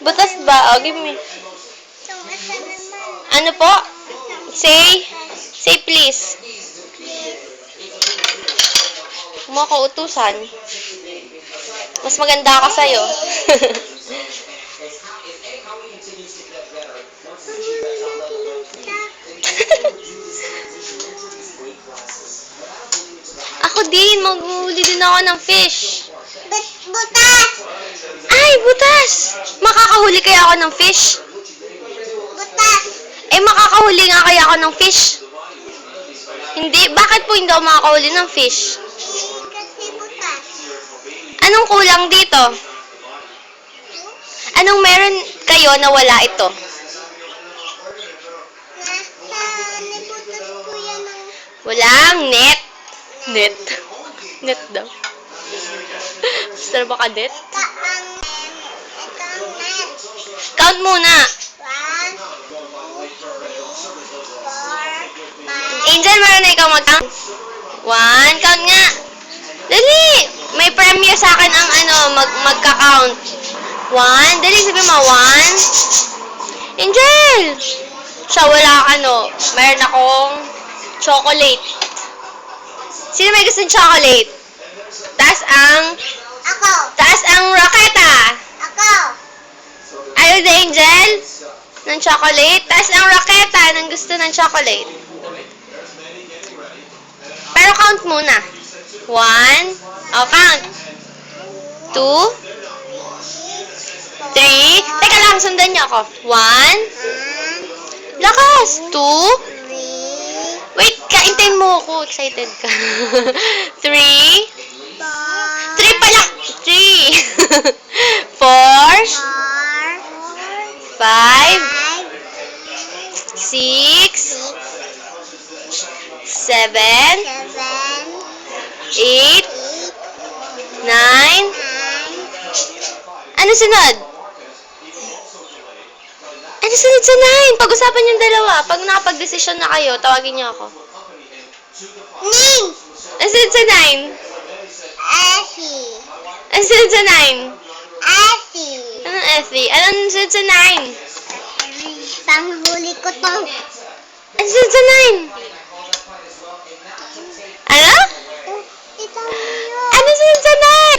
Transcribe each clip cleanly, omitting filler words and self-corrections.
Butas ba? O, give me. Ano po? Say please. Mga kautusan. Mas maganda ako sa'yo. Ako din, maghuli din ako ng fish. Butas! Ay, butas! Makakahuli kaya ako ng fish? Butas! Eh, makakahuli nga kaya ako ng fish? Hindi. Bakit po hindi ako makakahuli ng fish? Kasi butas. Anong kulang dito? Anong meron kayo na wala ito? Nasa nibutas ko yan ng Walang net. Net. Net daw. Gusto ba ka net? ito ang net. Count muna. 1, 2, 3, 4, 5. Angel, meron na ikaw mag-count? 1, count nga. Dali! May premiere sa akin ang magka-count. 1, dali sabi mo, 1. Angel! Siya wala meron akong chocolate. Sino may gusto ng chocolate? Taas Ako! ang raketa. Ako! Ayaw na Angel? Ng chocolate? Taas ang raketa ng gusto ng chocolate. Pero count muna. 1. Oh, count. 2. 3. Teka lang, sundan niyo ako. 1. Lakas. 2. 3, Wait, kaintayin mo ako. Excited ka. 3. 3 pala. 3. 4. 5. 6. 7. 8. 9. Ano sunod? Ano sunod sa 9? Pag-usapan yung dalawa. Pag nakapag-desisyon na kayo, tawagin niyo ako. Ning! Ano sunod sa 9? Effie! Ano sunod sa 9? Effie! Anong Effie? Anong sunod sa 9? Panghuli ko to. Ano sunod sa 9? Ano? Ito mo. Ano sunod sa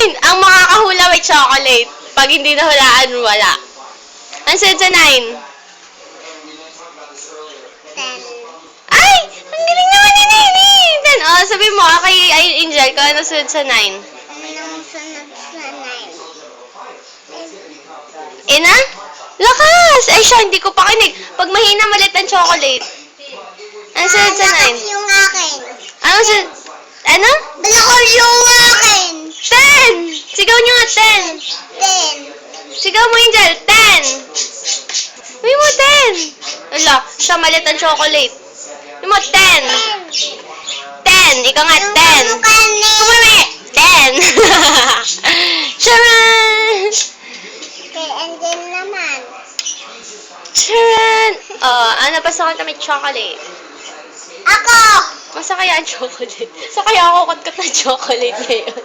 9? Ang makakahula may chocolate. Pag hindi nahulaan, wala. Ano sunod sa 9? 10. Ay! Ang galing naman ni Nini! Then, oh, sabi mo, kay Angel, kung ano sunod sa 9? Anong sunod sa 9? Ina? Lakas! Ay siya, hindi ko pa kinig. Pag mahina malit ang chocolate. Ano sunod sa 9? Yung akin. Ano sunod? Ano? Balakol yung akin. 10! Sigaw nyo nga, 10! 10. Sigaw mo, Angel, 10! Uy mo, 10! Ala, siya malit ang chocolate. Uy mo, 10! 10! Ikaw nga, 10! Kumami! 10! Charan! Kay Angel naman. Charan! Oh, ano pa sa kanta may chocolate? Ako! Masa kaya ang chocolate? Sa kaya ako kot ng chocolate ngayon?